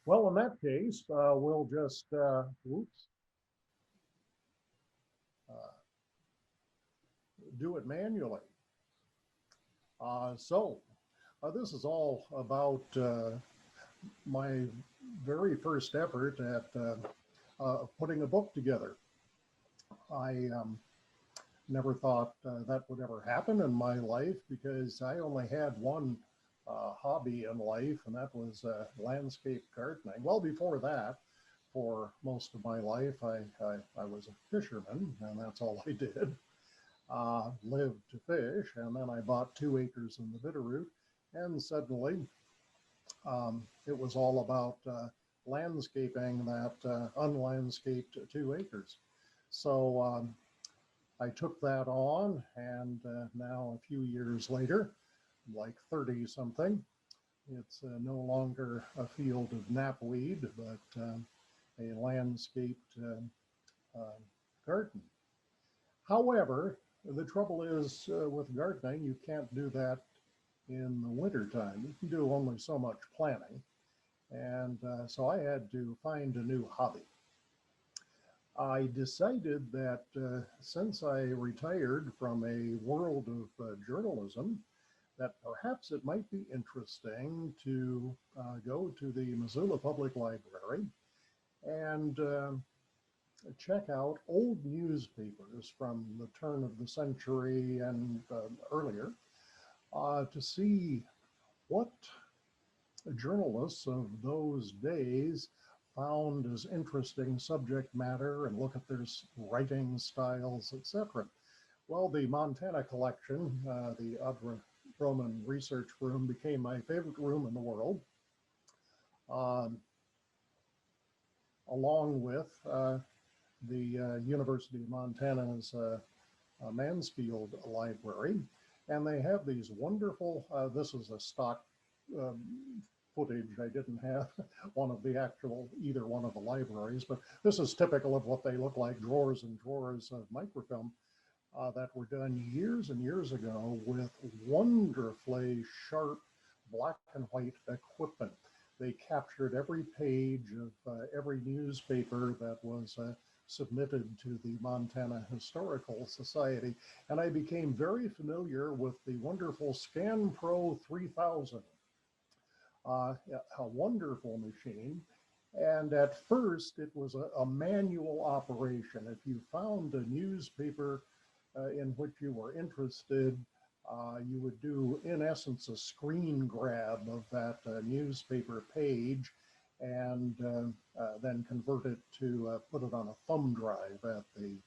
Well, in that case, we'll just, do it manually. This is all about my very first effort at putting a book together. I never thought that would ever happen in my life because I only had one hobby in life, and that was landscape gardening. Well, before that, for most of my life, I was a fisherman, and that's all I did. Lived to fish, and then I bought 2 acres in the Bitterroot, and suddenly it was all about landscaping that unlandscaped 2 acres. So I took that on, and now a few years later, like 30 something, it's no longer a field of knapweed, but a landscaped uh, garden. However, the trouble is with gardening, you can't do that in the wintertime. You can do only so much planting. And so I had to find a new hobby. I decided that since I retired from a world of journalism, that perhaps it might be interesting to go to the Missoula Public Library and check out old newspapers from the turn of the century and earlier to see what journalists of those days found as interesting subject matter and look at their writing styles, etc. Well, the Montana collection, the Adra Roman Research Room, became my favorite room in the world, um, along with the University of Montana's Mansfield Library. And they have these wonderful, this is a stock um, footage. I didn't have one of the actual, either one of the libraries, but this is typical of what they look like, drawers and drawers of microfilm that were done years and years ago with wonderfully sharp black and white equipment. They captured every page of every newspaper that was submitted to the Montana Historical Society. And I became very familiar with the wonderful Scan Pro 3000, a wonderful machine. And at first, it was a manual operation. If you found a newspaper in which you were interested, you would do, in essence, a screen grab of that newspaper page and then convert it to put it on a thumb drive at the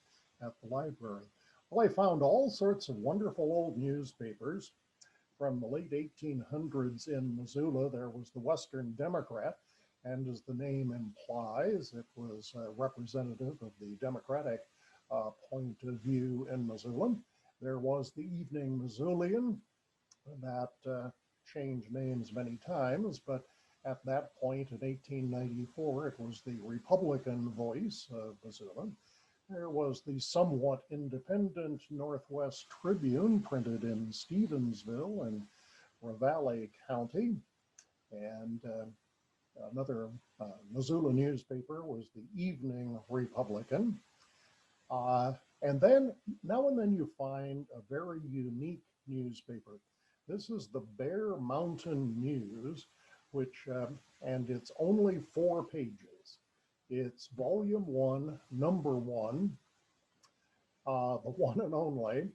library. Well, I found all sorts of wonderful old newspapers from the late 1800s in Missoula. There was the Western Democrat, and as the name implies, it was representative of the Democratic point of view in Missoula. There was the Evening Missoulian that changed names many times, but at that point in 1894, it was the Republican voice of Missoula. There was the somewhat independent Northwest Tribune printed in Stevensville and Ravalli County. And another Missoula newspaper was the Evening Republican. And then now and then you find a very unique newspaper. This is the Bear Mountain News, which, and it's only 4 pages. It's volume one, number one, the one and only,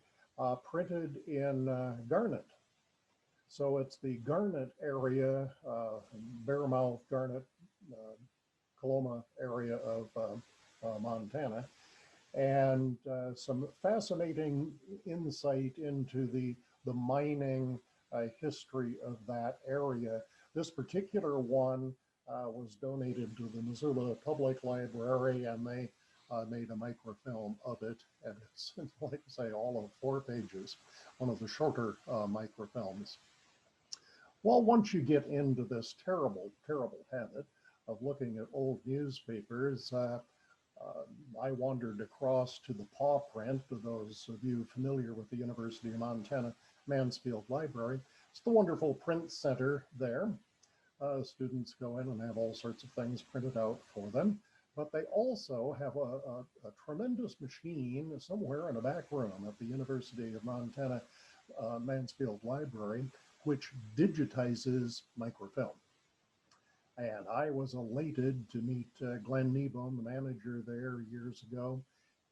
printed in Garnet. So it's the Garnet area, Bearmouth, Garnet, Coloma area of Montana, and some fascinating insight into the mining history of that area. This particular one was donated to the Missoula Public Library, and they made a microfilm of it. And it's, like I say, all of 4 pages, one of the shorter microfilms. Well, once you get into this terrible, terrible habit of looking at old newspapers, I wandered across to the paw print, to those of you familiar with the University of Montana Mansfield Library. It's the wonderful print center there. Students go in and have all sorts of things printed out for them. But they also have a tremendous machine somewhere in a back room at the University of Montana Mansfield Library, which digitizes microfilm. And I was elated to meet Glenn Kneebone, the manager there years ago.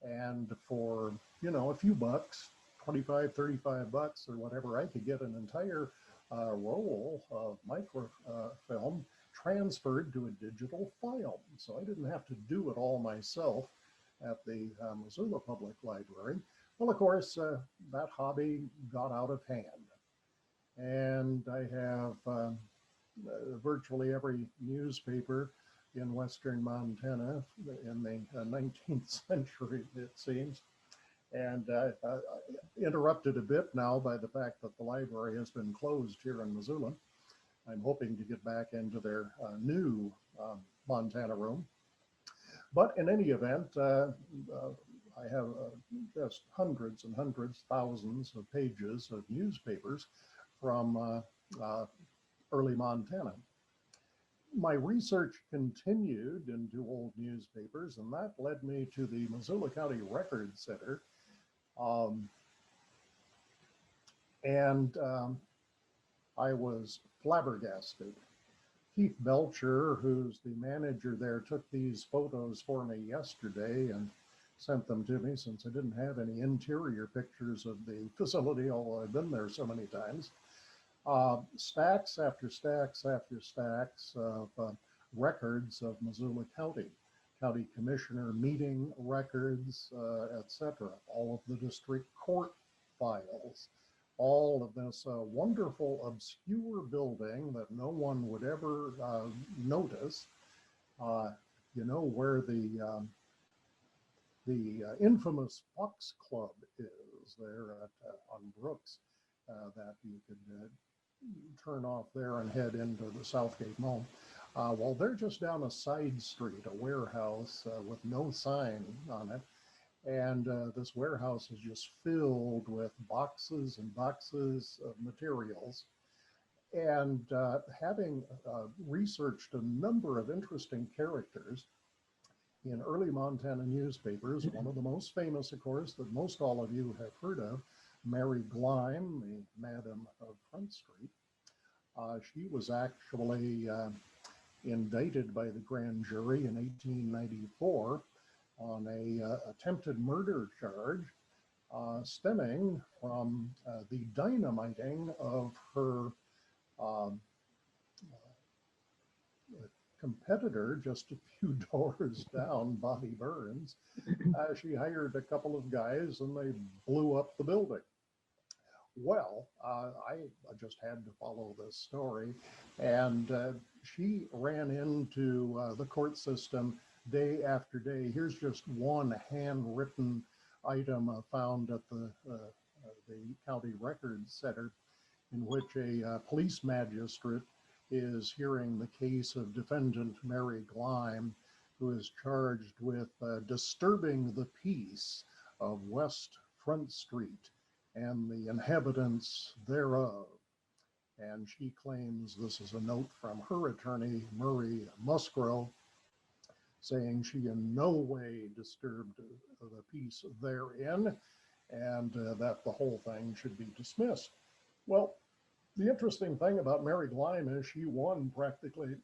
And for, a few bucks, 25, 35 bucks or whatever, I could get an entire roll of microfilm transferred to a digital file. So I didn't have to do it all myself at the Missoula Public Library. Well, of course, that hobby got out of hand. And I have virtually every newspaper in Western Montana in the 19th century, it seems. And interrupted a bit now by the fact that the library has been closed here in Missoula. I'm hoping to get back into their new Montana room. But in any event, I have just hundreds and hundreds, thousands of pages of newspapers from early Montana. My research continued into old newspapers, and that led me to the Missoula County Record Center. I was flabbergasted. Keith Belcher, who's the manager there, took these photos for me yesterday and sent them to me since I didn't have any interior pictures of the facility, although I've been there so many times. Stacks after stacks after stacks of records of Missoula County, county commissioner meeting records, etc. All of the district court files, all of this wonderful obscure building that no one would ever notice. Where the infamous Fox Club is there on Brooks, that you could turn off there and head into the Southgate Mall. Well, they're just down a side street, a warehouse with no sign on it. And this warehouse is just filled with boxes and boxes of materials. And having researched a number of interesting characters in early Montana newspapers, one of the most famous, of course, that most all of you have heard of, Mary Gleim, the Madam of Front Street. She was actually indicted by the grand jury in 1894 on a attempted murder charge stemming from the dynamiting of her competitor just a few doors down, Bobby Burns. She hired a couple of guys and they blew up the building. Well, I just had to follow this story, and she ran into the court system day after day. Here's just one handwritten item found at the county record center, in which a police magistrate is hearing the case of defendant Mary Gleim, who is charged with disturbing the peace of West Front Street and the inhabitants thereof. And she claims this is a note from her attorney, Murray Musgrove, saying she in no way disturbed the peace therein, and that the whole thing should be dismissed. Well, the interesting thing about Mary Gleim is she won practically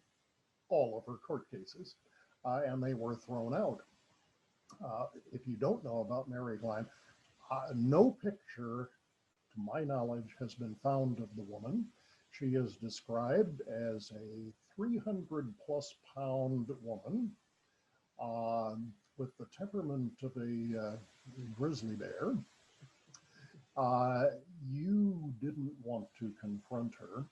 all of her court cases, and they were thrown out. If you don't know about Mary Gleim, no picture, to my knowledge, has been found of the woman. She is described as a 300 plus pound woman with the temperament of a grizzly bear. You didn't want to confront her.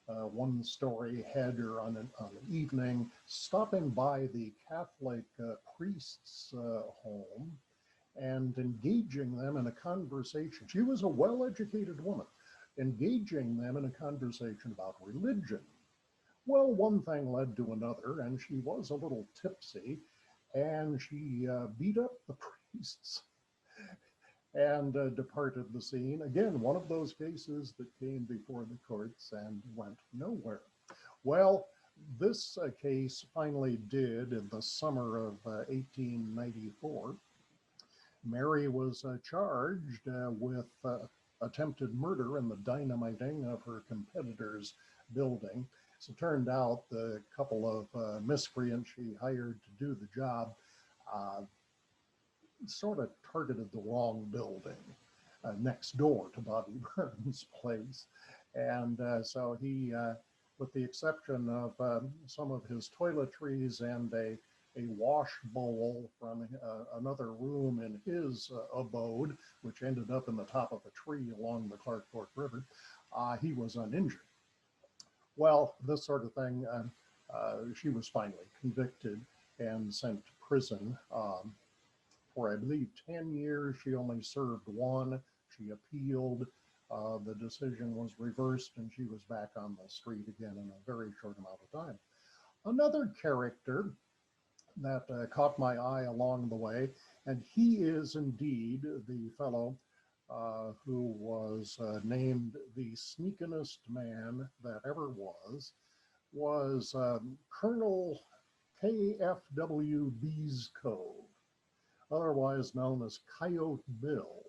One story had her on an evening stopping by the Catholic priest's home and engaging them in a conversation. She was a well-educated woman, engaging them in a conversation about religion. Well, one thing led to another, and she was a little tipsy, and she beat up the priests and departed the scene. Again, one of those cases that came before the courts and went nowhere. Well, this case finally did in the summer of 1894. Mary was charged with attempted murder in the dynamiting of her competitor's building. As it turned out, the couple of miscreants she hired to do the job uh, sort of targeted the wrong building next door to Bobby Burns' place. And so he, with the exception of some of his toiletries and a wash bowl from another room in his abode, which ended up in the top of a tree along the Clark Fork River, he was uninjured. Well, this sort of thing, she was finally convicted and sent to prison for, I believe, 10 years. She only served one. She appealed. The decision was reversed, and she was back on the street again in a very short amount of time. Another character that caught my eye along the way, and he is indeed the fellow who was named the sneakinest man that ever was Colonel KFW Beescove, otherwise known as Coyote Bill.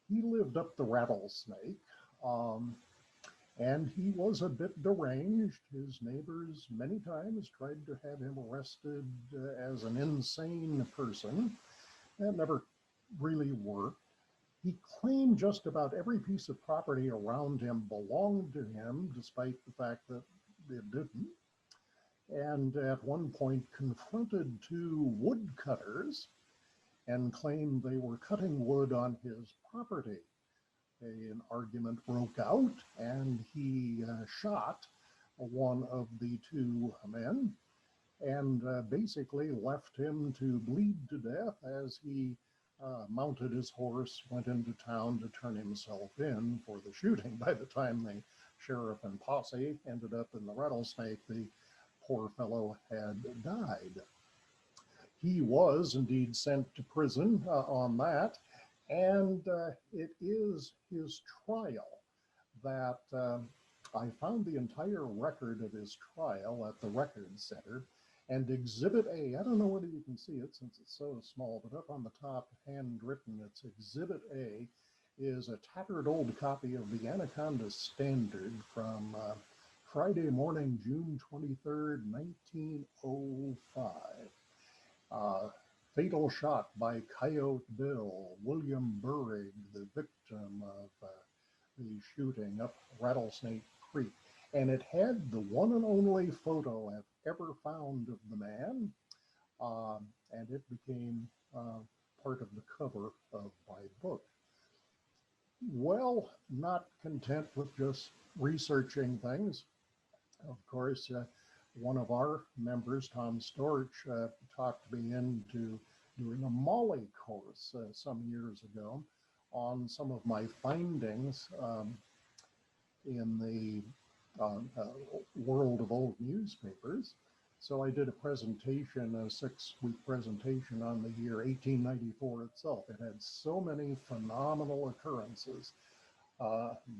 He lived up the Rattlesnake, um, and he was a bit deranged. His neighbors many times tried to have him arrested as an insane person. That never really worked. He claimed just about every piece of property around him belonged to him, despite the fact that it didn't. And at one point confronted two woodcutters and claimed they were cutting wood on his property. An argument broke out, and he shot one of the two men and basically left him to bleed to death as he mounted his horse, went into town to turn himself in for the shooting. By the time the sheriff and posse ended up in the Rattlesnake, the poor fellow had died. He was indeed sent to prison on that, and it is his trial that I found the entire record of his trial at the Record Center. And Exhibit A, I don't know whether you can see it since it's so small, but up on the top, handwritten, it's Exhibit A, is a tattered old copy of the Anaconda Standard from Friday morning, June 23rd, 1905. Fatal shot by Coyote Bill, William Burrig, the victim of the shooting up Rattlesnake Creek. And it had the one and only photo I've ever found of the man, and it became part of the cover of my book. Well, not content with just researching things, of course, one of our members, Tom Storch, talked me into doing a Molly course some years ago on some of my findings in the world of old newspapers. So I did a presentation, a 6-week presentation on the year 1894 itself. It had so many phenomenal occurrences,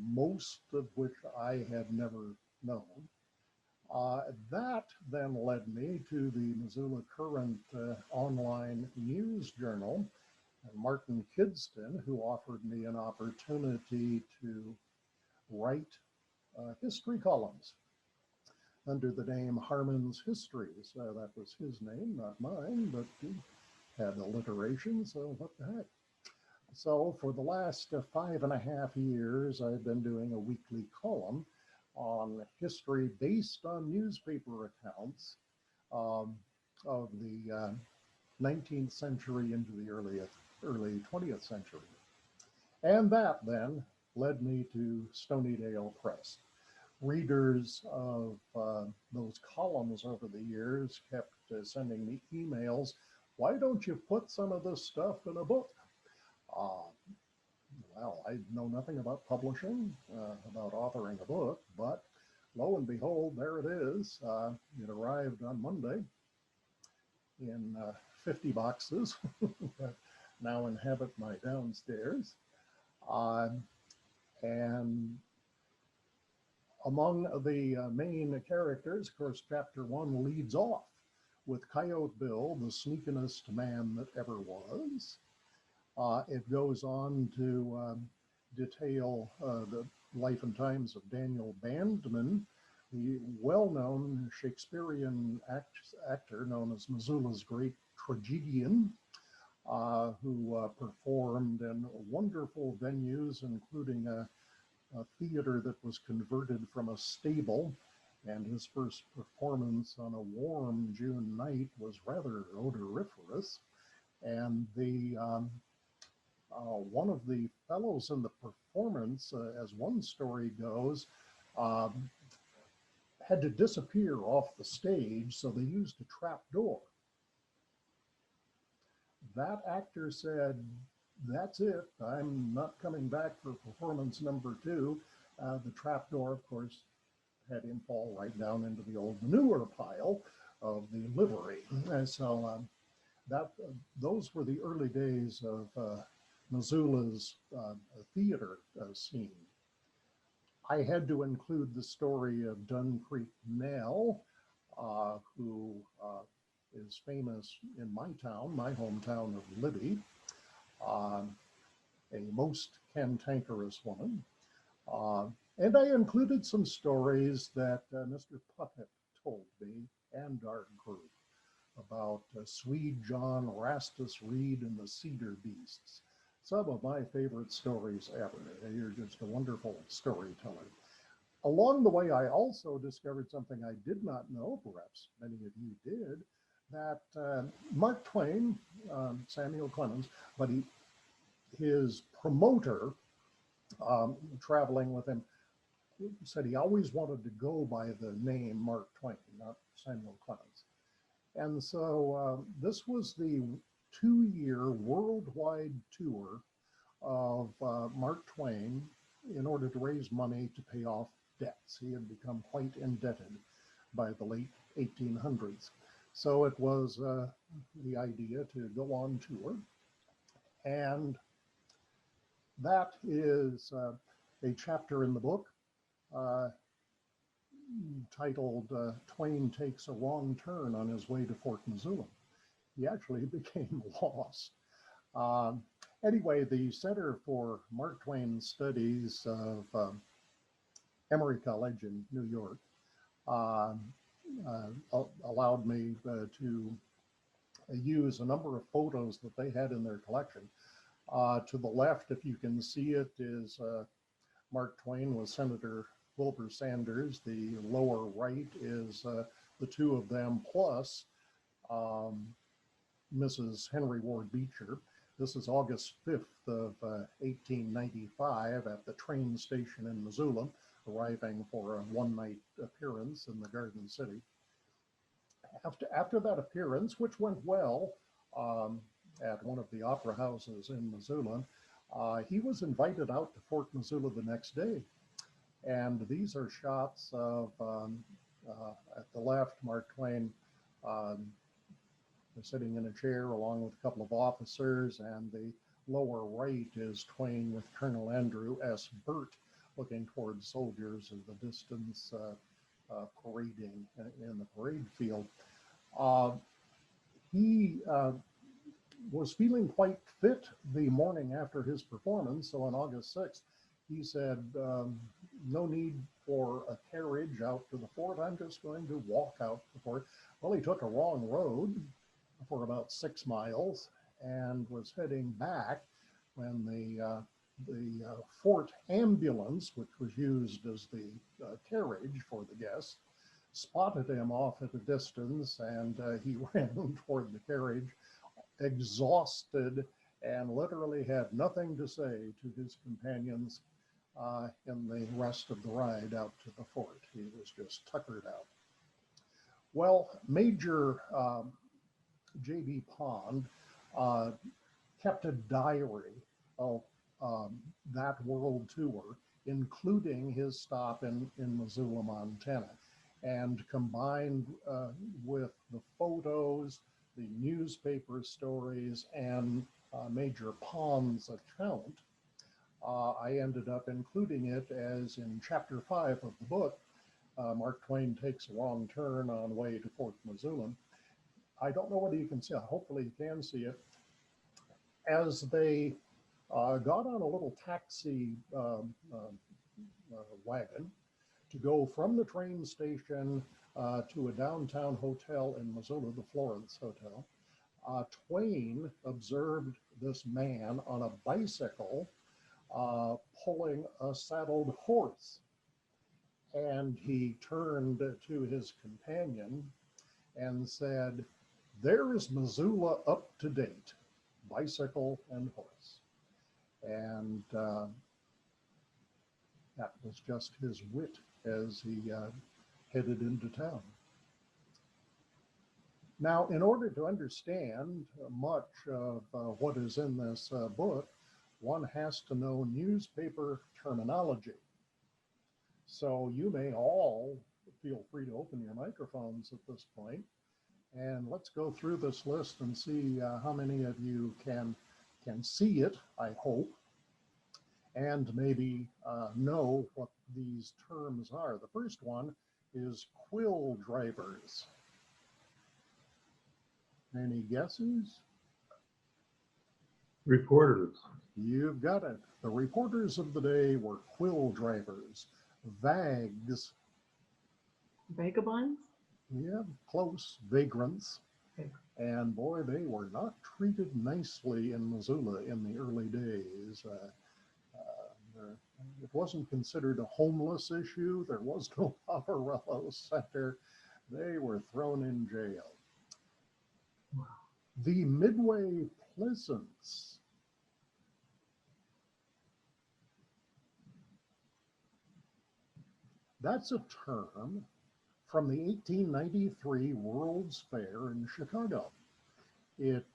most of which I had never known. That then led me to the Missoula Current online news journal, and Martin Kidston, who offered me an opportunity to write history columns under the name Harmon's Histories. That was his name, not mine, but he had alliteration, so what the heck. So for the last 5.5 years, I've been doing a weekly column on history based on newspaper accounts of the 19th century into the early 20th century. And that then led me to Stonydale Press. Readers of those columns over the years kept sending me emails. Why don't you put some of this stuff in a book? Well, I know nothing about publishing, about authoring a book, but lo and behold, there it is. It arrived on Monday in 50 boxes that now inhabit my downstairs. And Among the main characters, of course, chapter one leads off with Coyote Bill, the sneakingest man that ever was. It goes on to detail the life and times of Daniel Bandman, the well-known Shakespearean actor known as Missoula's great tragedian, who performed in wonderful venues, including a theater that was converted from a stable. And his first performance on a warm June night was rather odoriferous. And one of the fellows in the performance, as one story goes, um, had to disappear off the stage, so they used a trap door. That actor said, "That's it. I'm not coming back for performance number two." The trap door, of course, had him fall right down into the old manure pile of the livery. And so that those were the early days of Missoula's theater scene. I had to include the story of Dun Creek Nell, who is famous in my town, my hometown of Libby, a most cantankerous woman. And I included some stories that Mr. Puckett told me and our group about Swede John Rastus Reed and the Cedar Beasts. Some of my favorite stories ever. You're just a wonderful storyteller. Along the way, I also discovered something I did not know, perhaps many of you did, that Mark Twain, Samuel Clemens, but his promoter traveling with him said he always wanted to go by the name Mark Twain, not Samuel Clemens. And so this was the 2-year worldwide tour of Mark Twain in order to raise money to pay off debts. He had become quite indebted by the late 1800s. So it was the idea to go on tour. And that is a chapter in the book titled Twain Takes a Wrong Turn on His Way to Fort Missoula. He actually became lost. Anyway, the Center for Mark Twain Studies of Emory College in New York allowed me to use a number of photos that they had in their collection. To the left, if you can see it, is Mark Twain with Senator Wilbur Sanders. The lower right is the two of them plus Mrs. Henry Ward Beecher. This is August 5th of 1895 at the train station in Missoula, arriving for a one-night appearance in the Garden City. After that appearance, which went well at one of the opera houses in Missoula, he was invited out to Fort Missoula the next day. And these are shots of, at the left, Mark Twain sitting in a chair along with a couple of officers, and the lower right is Twain with Colonel Andrew S. Burt looking toward soldiers in the distance parading in the parade field. He was feeling quite fit the morning after his performance, so on August 6th, he said, no need for a carriage out to the fort. I'm just going to walk out to the fort. Well, he took a wrong road for about 6 miles and was heading back when the fort ambulance, which was used as the carriage for the guests, spotted him off at a distance, and he ran toward the carriage, exhausted, and literally had nothing to say to his companions in the rest of the ride out to the fort. He was just tuckered out. Well, Major J.B. Pond kept a diary of that world tour, including his stop in Missoula, Montana, and combined with the photos, the newspaper stories, and Major Pond's account, I ended up including it as in chapter 5 of the book, Mark Twain takes a wrong turn on the way to Fort Missoula. I don't know whether you can see it. Hopefully you can see it. As they got on a little taxi wagon to go from the train station to a downtown hotel in Missoula, the Florence Hotel, Twain observed this man on a bicycle pulling a saddled horse. And he turned to his companion and said, "There's Missoula up to date, bicycle and horse." And that was just his wit as he headed into town. Now, in order to understand much of what is in this book, one has to know newspaper terminology. So you may all feel free to open your microphones at this point, and let's go through this list and see how many of you can see it, I hope, and maybe know what these terms are. The first one is quill drivers. Any guesses? Reporters. You've got it. The reporters of the day were quill drivers. Vags. Vagabonds? Yeah, close. Vagrants. Okay. And boy, they were not treated nicely in Missoula in the early days. It wasn't considered a homeless issue. There was no Poverello Center. They were thrown in jail. Wow. The Midway Pleasants. That's a term from the 1893 World's Fair in Chicago. It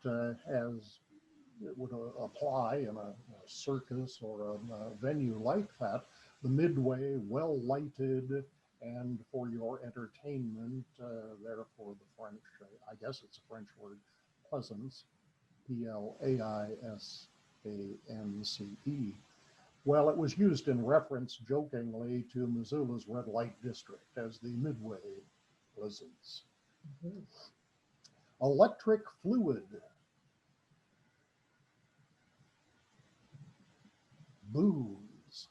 would apply in a circus or a venue like that. The Midway, well lighted, and for your entertainment, therefore the French, I guess it's a French word, pleasance, Plaisance. Well, it was used in reference jokingly to Missoula's red light district as the Midway Pleasance. Mm-hmm. Electric fluid. Booze.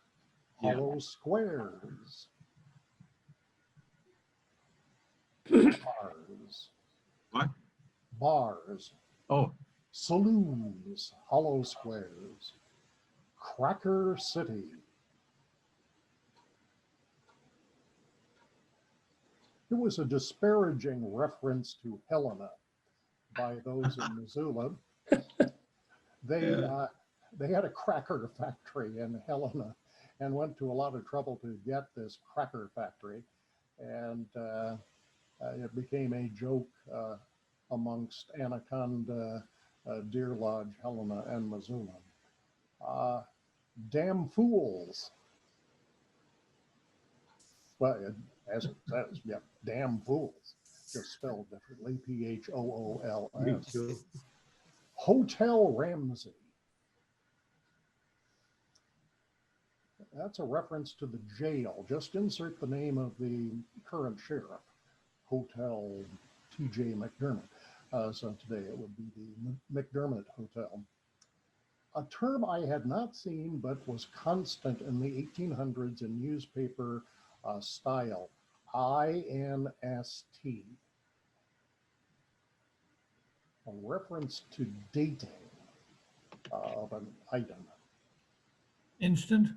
Hollow squares. Bars. What? Bars. Oh. Saloons. Hollow squares. Cracker City. It was a disparaging reference to Helena by those in Missoula. They had a cracker factory in Helena and went to a lot of trouble to get this cracker factory. And it became a joke amongst Anaconda, Deer Lodge, Helena, and Missoula. Damn fools. Well, as it says, yeah, damn fools, just spelled differently, P-H-O-O-L-S. Hotel Ramsey. That's a reference to the jail. Just insert the name of the current sheriff, Hotel T.J. McDermott. So today it would be the McDermott Hotel. A term I had not seen but was constant in the 1800s in newspaper style, INST. A reference to dating of an item. Instant?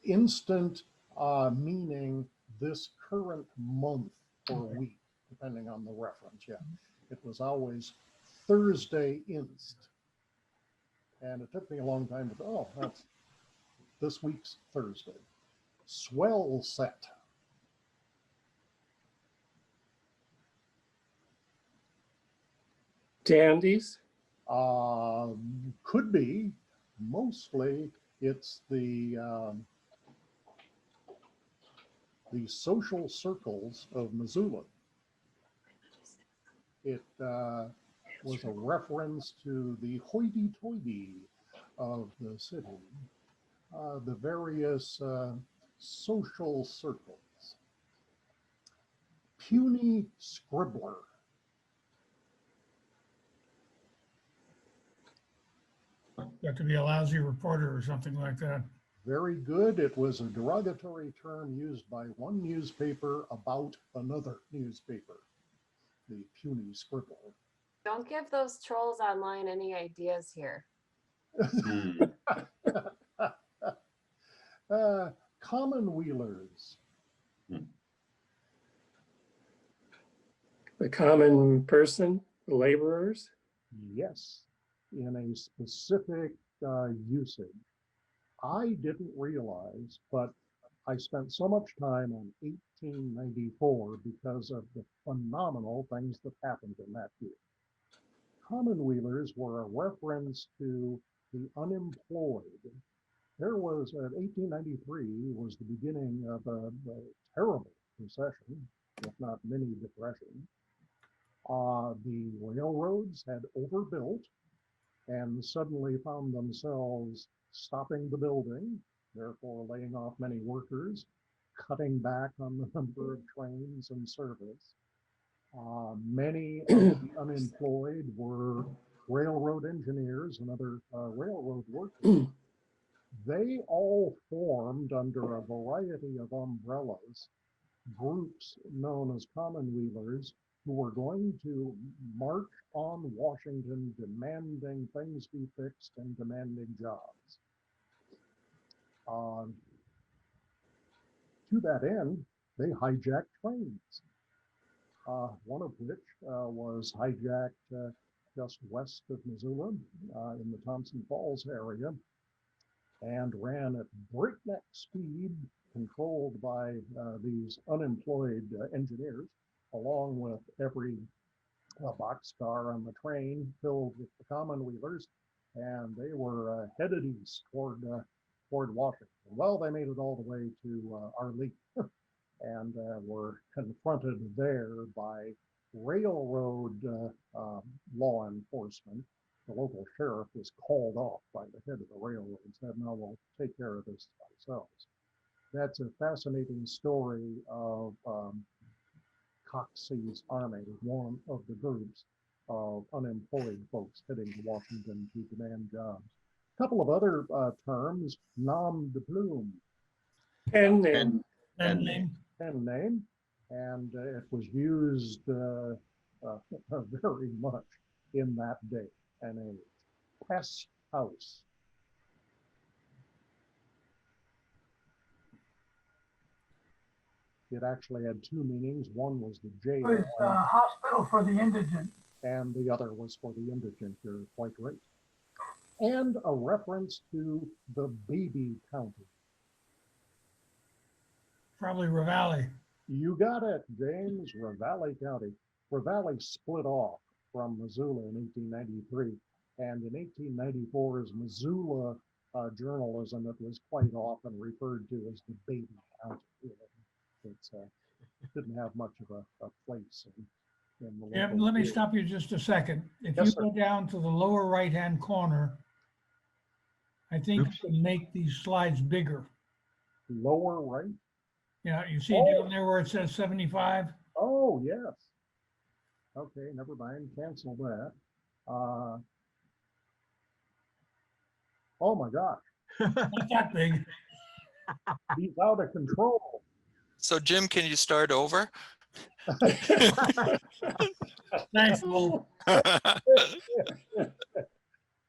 Instant meaning this current month or week, depending on the reference, yeah. It was always Thursday Inst. And it took me a long time to, oh, that's this week's Thursday. Swell set. Dandies? Could be. Mostly it's the social circles of Missoula. It was a reference to the hoity-toity of the city, the various social circles. puny scribbler. Got to be a lousy reporter or something like that. Very good. It was a derogatory term used by one newspaper about another newspaper, the puny scribbler. Don't give those trolls online any ideas here. Common wheelers. The common person, the laborers. Yes, in a specific usage. I didn't realize, but I spent so much time on 1894 because of the phenomenal things that happened in that year. Common wheelers were a reference to the unemployed. There was, 1893 was the beginning of a terrible recession, if not mini depression. The railroads had overbuilt and suddenly found themselves stopping the building, therefore laying off many workers, cutting back on the number of trains and service. Many of the unemployed were railroad engineers and other railroad workers. They all formed under a variety of umbrellas, groups known as common wheelers, who were going to march on Washington demanding things be fixed and demanding jobs. To that end, they hijacked trains, one of which was hijacked just west of Missoula in the Thompson Falls area and ran at breakneck speed, controlled by these unemployed engineers, along with every boxcar on the train filled with the common wheelers, and they were headed east toward Washington. Well, they made it all the way to Arlene and were confronted there by railroad law enforcement. The local sheriff was called off by the head of the railroad and said, no, we'll take care of this ourselves. That's a fascinating story of Coxey's Army, one of the groups of unemployed folks heading to Washington to demand jobs. A couple of other terms, nom de plume. Pen name. Pen name. Pen name, and it was used very much in that day and age. Pest house. It actually had two meanings. One was the jail. It was a hospital for the indigent. And the other was for the indigent. You're quite right. And a reference to the baby county. Probably Ravalli. You got it, James. Ravalli County. Ravalli split off from Missoula in 1893. And in 1894, as Missoula journalism, it was quite often referred to as the baby county. It didn't have much of a place in the Yeah, local let me field. stop you just a second. If Yes, you sir. go down to the lower right-hand corner, I think you Oops. can make these slides bigger. Lower right. Yeah, you see Oh. down there where it says 75? Oh, yes. Okay, never mind. Cancel that. Oh my gosh, Not that big. he's out of control. So Jim, can you start over? Thanks, Lou.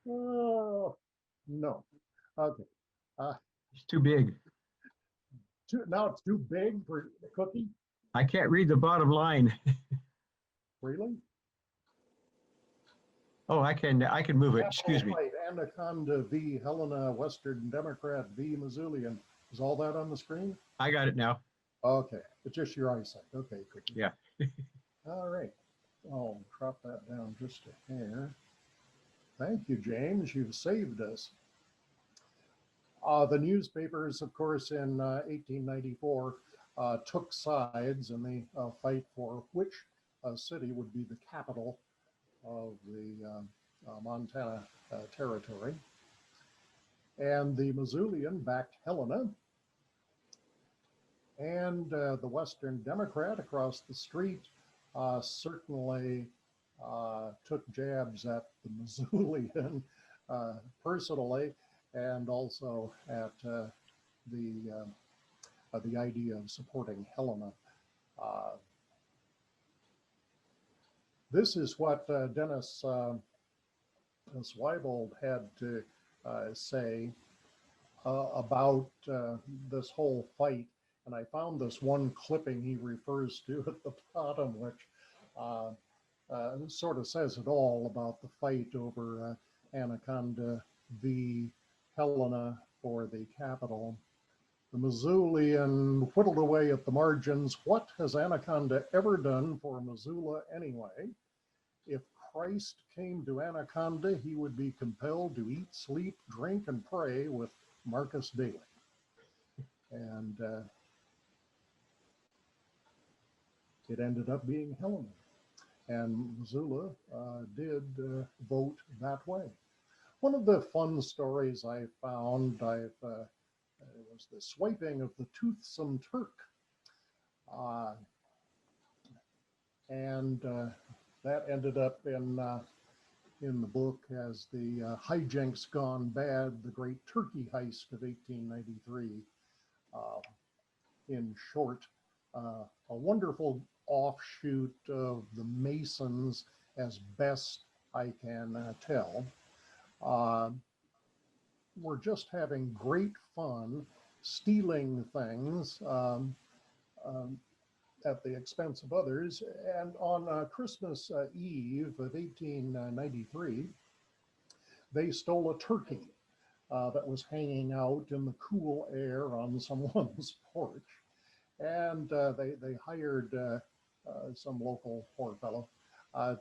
Oh, no. Okay. It's too big. Now it's too big for the cookie? I can't read the bottom line. Really? Oh, I can move it. Excuse me. Right. Anaconda v. Helena, Western Democrat v. Missoulian. Is all that on the screen? I got it now. Okay, it's just your eyesight. Okay, cookie. Yeah. All right. I'll drop that down just a hair. Thank you, James. You've saved us. The newspapers, of course, in 1894 took sides in the fight for which city would be the capital of the Montana territory. And the Missoulian backed Helena. And the Western Democrat across the street certainly took jabs at the Missoulian personally, and also at the idea of supporting Helena. This is what Dennis Zweibold had to say about this whole fight. And I found this one clipping he refers to at the bottom, which sort of says it all about the fight over Anaconda v. Helena for the capital. The Missoulian whittled away at the margins. What has Anaconda ever done for Missoula anyway? If Christ came to Anaconda, he would be compelled to eat, sleep, drink, and pray with Marcus Daly. And it ended up being Helena. And Missoula did vote that way. One of the fun stories I found, was the swiping of the toothsome Turk. And that ended up in the book as the hijinks gone bad, the Great Turkey Heist of 1893. In short, a wonderful offshoot of the Masons, as best I can tell. We're just having great fun stealing things at the expense of others. And on Christmas Eve of 1893, they stole a turkey that was hanging out in the cool air on someone's porch. And they hired some local poor fellow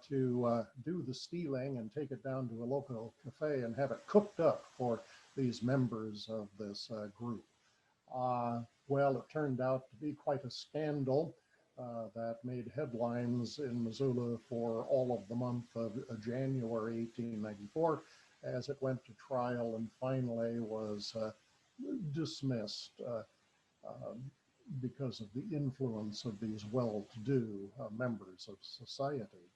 to do the stealing and take it down to a local cafe and have it cooked up for these members of this group. Well, it turned out to be quite a scandal that made headlines in Missoula for all of the month of January 1894, as it went to trial and finally was dismissed because of the influence of these well-to-do members of society.